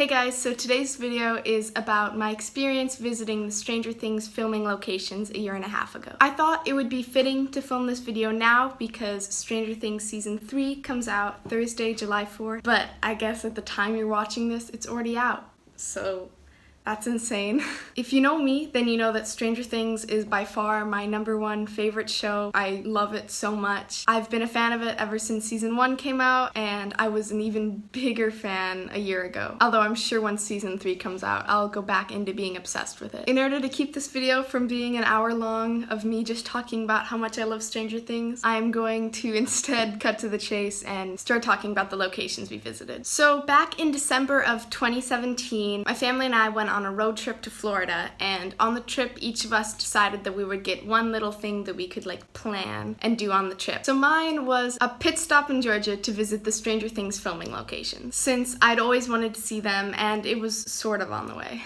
Hey guys, so today's video is about my experience visiting the Stranger Things filming locations a year and a half ago. I thought it would be fitting to film this video now because Stranger Things Season 3 comes out Thursday, July 4th, but I guess at the time you're watching this, it's already out. So that's insane. If you know me, then you know that Stranger Things is by far my #1 favorite show. I love it so much. I've been a fan of it ever since Season 1 came out, and I was an even bigger fan a year ago. Although I'm sure once Season 3 comes out, I'll go back into being obsessed with it. In order to keep this video from being an hour long of me just talking about how much I love Stranger Things, I'm going to instead cut to the chase and start talking about the locations we visited. So back in December of 2017, my family and I went on a road trip to Florida, and on the trip each of us decided that we would get one little thing that we could plan and do on the trip. So mine was a pit stop in Georgia to visit the Stranger Things filming locations, since I'd always wanted to see them and it was sort of on the way.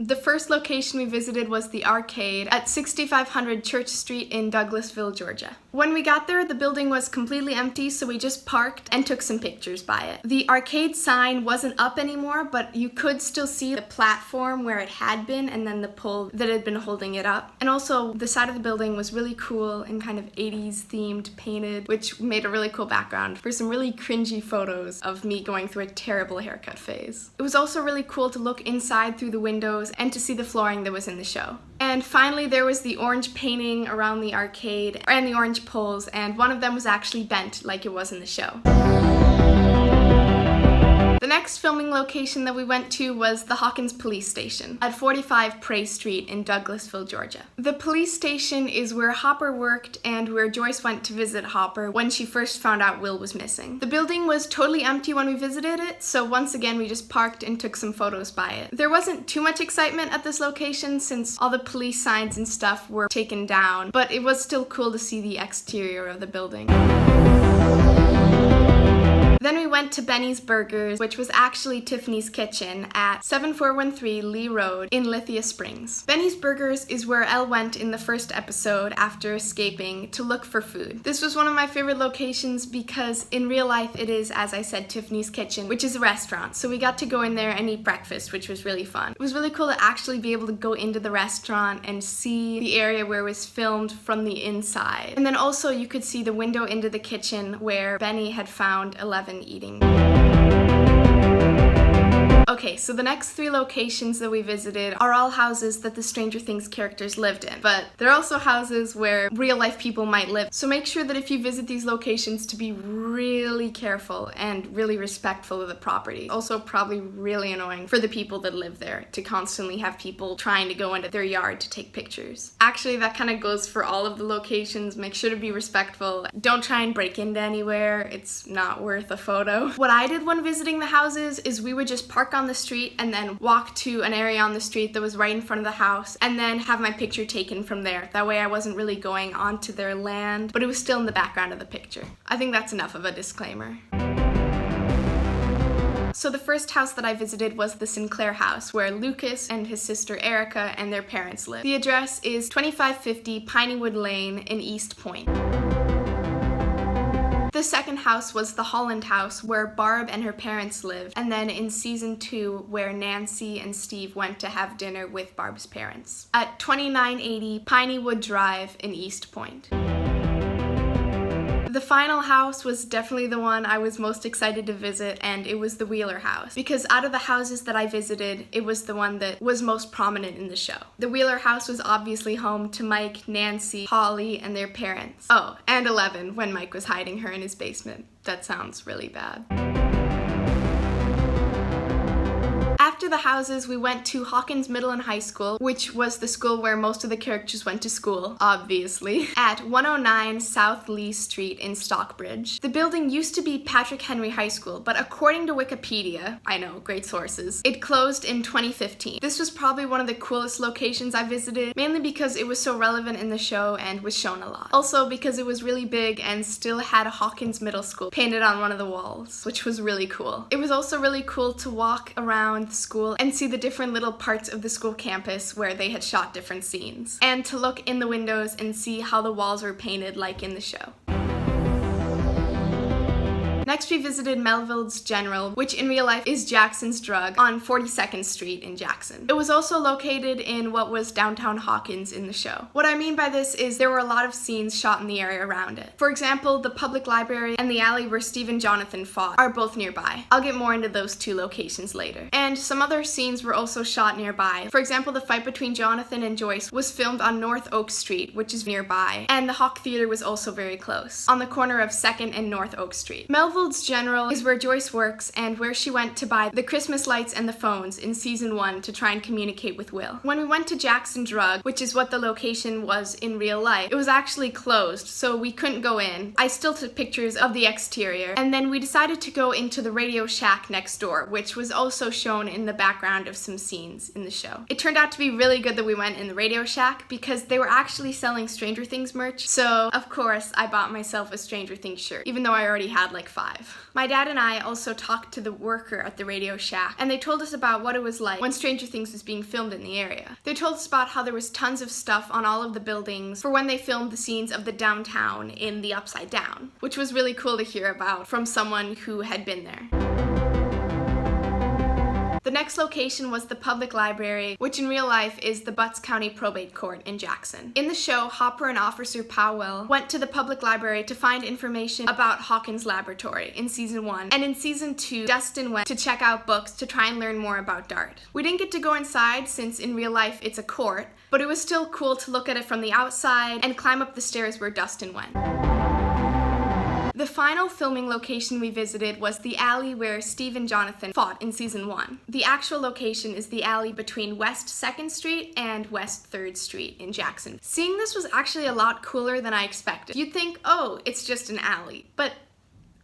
The first location we visited was the arcade at 6500 Church Street in Douglasville, Georgia. When we got there, the building was completely empty, so we just parked and took some pictures by it. The arcade sign wasn't up anymore, but you could still see the platform where it had been and then the pole that had been holding it up. And also, the side of the building was really cool and kind of 80s themed, painted, which made a really cool background for some really cringy photos of me going through a terrible haircut phase. It was also really cool to look inside through the windows and to see the flooring that was in the show. And finally, there was the orange painting around the arcade and the orange poles, and one of them was actually bent like it was in the show. The next filming location that we went to was the Hawkins Police Station at 45 Prey Street in Douglasville, Georgia. The police station is where Hopper worked and where Joyce went to visit Hopper when she first found out Will was missing. The building was totally empty when we visited it, so once again we just parked and took some photos by it. There wasn't too much excitement at this location since all the police signs and stuff were taken down, but it was still cool to see the exterior of the building. Then we went to Benny's Burgers, which was actually Tiffany's Kitchen at 7413 Lee Road in Lithia Springs. Benny's Burgers is where Elle went in the first episode after escaping to look for food. This was one of my favorite locations because in real life it is, as I said, Tiffany's Kitchen, which is a restaurant. So we got to go in there and eat breakfast, which was really fun. It was really cool to actually be able to go into the restaurant and see the area where it was filmed from the inside. And then also you could see the window into the kitchen where Benny had found 11 eating. Okay, so the next 3 locations that we visited are all houses that the Stranger Things characters lived in, but they're also houses where real-life people might live. So make sure that if you visit these locations to be really careful and really respectful of the property. Also probably really annoying for the people that live there to constantly have people trying to go into their yard to take pictures. Actually, that kind of goes for all of the locations. Make sure to be respectful. Don't try and break into anywhere. It's not worth a photo. What I did when visiting the houses is we would just park on the street and then walk to an area on the street that was right in front of the house and then have my picture taken from there. That way I wasn't really going onto their land, but it was still in the background of the picture. I think that's enough of a disclaimer. So the first house that I visited was the Sinclair House, where Lucas and his sister Erica and their parents live. The address is 2550 Pinewood Lane in East Point. The second house was the Holland House, where Barb and her parents lived, and then in Season 2, where Nancy and Steve went to have dinner with Barb's parents, at 2980 Pinewood Drive in East Point. The final house was definitely the one I was most excited to visit, and it was the Wheeler house, because out of the houses that I visited, it was the one that was most prominent in the show. The Wheeler house was obviously home to Mike, Nancy, Holly, and their parents. Oh, and 11 when Mike was hiding her in his basement. That sounds really bad. After the houses, we went to Hawkins Middle and High School, which was the school where most of the characters went to school, obviously, at 109 South Lee Street in Stockbridge. The building used to be Patrick Henry High School, but according to Wikipedia, I know, great sources, it closed in 2015. This was probably one of the coolest locations I visited, mainly because it was so relevant in the show and was shown a lot. Also because it was really big and still had a Hawkins Middle School painted on one of the walls, which was really cool. It was also really cool to walk around the school and see the different little parts of the school campus where they had shot different scenes, and to look in the windows and see how the walls were painted like in the show. Next, we visited Melvilles General, which in real life is Jackson's drug, on 42nd Street in Jackson. It was also located in what was downtown Hawkins in the show. What I mean by this is there were a lot of scenes shot in the area around it. For example, the public library and the alley where Steve and Johnathon fought are both nearby. I'll get more into those two locations later. And some other scenes were also shot nearby. For example, the fight between Johnathon and Joyce was filmed on North Oak Street, which is nearby, and the Hawk Theater was also very close, on the corner of 2nd and North Oak Street. Melvilles General is where Joyce works and where she went to buy the Christmas lights and the phones in season 1 to try and communicate with Will. When we went to Jackson Drug, which is what the location was in real life, it was actually closed, so we couldn't go in. I still took pictures of the exterior, and then we decided to go into the Radio Shack next door, which was also shown in the background of some scenes in the show. It turned out to be really good that we went in the Radio Shack because they were actually selling Stranger Things merch, so of course I bought myself a Stranger Things shirt, even though I already had like 5. My dad and I also talked to the worker at the Radio Shack, and they told us about what it was like when Stranger Things was being filmed in the area. They told us about how there was tons of stuff on all of the buildings for when they filmed the scenes of the downtown in the Upside Down, which was really cool to hear about from someone who had been there. The next location was the public library, which in real life is the Butts County Probate Court in Jackson. In the show, Hopper and Officer Powell went to the public library to find information about Hawkins Laboratory in season 1, and in season 2, Dustin went to check out books to try and learn more about DART. We didn't get to go inside since in real life it's a court, but it was still cool to look at it from the outside and climb up the stairs where Dustin went. The final filming location we visited was the alley where Steve and Johnathon fought in season 1. The actual location is the alley between West 2nd Street and West 3rd Street in Jackson. Seeing this was actually a lot cooler than I expected. You'd think, oh, it's just an alley, but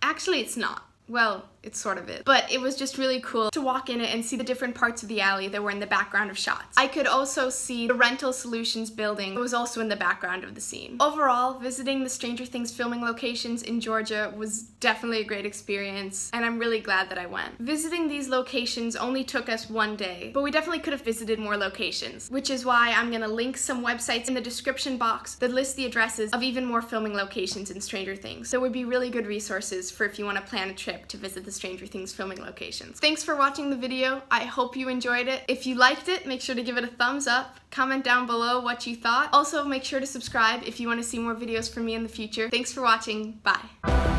actually it's not. Well, it sort of is. But it was just really cool to walk in it and see the different parts of the alley that were in the background of shots. I could also see the Rental Solutions building that was also in the background of the scene. Overall, visiting the Stranger Things filming locations in Georgia was definitely a great experience, and I'm really glad that I went. Visiting these locations only took us 1 day, but we definitely could have visited more locations, which is why I'm gonna link some websites in the description box that list the addresses of even more filming locations in Stranger Things. So it would be really good resources for if you want to plan a trip to visit the Stranger Things filming locations. Thanks for watching the video. I hope you enjoyed it. If you liked it, make sure to give it a thumbs up. Comment down below what you thought. Also, make sure to subscribe if you want to see more videos from me in the future. Thanks for watching. Bye.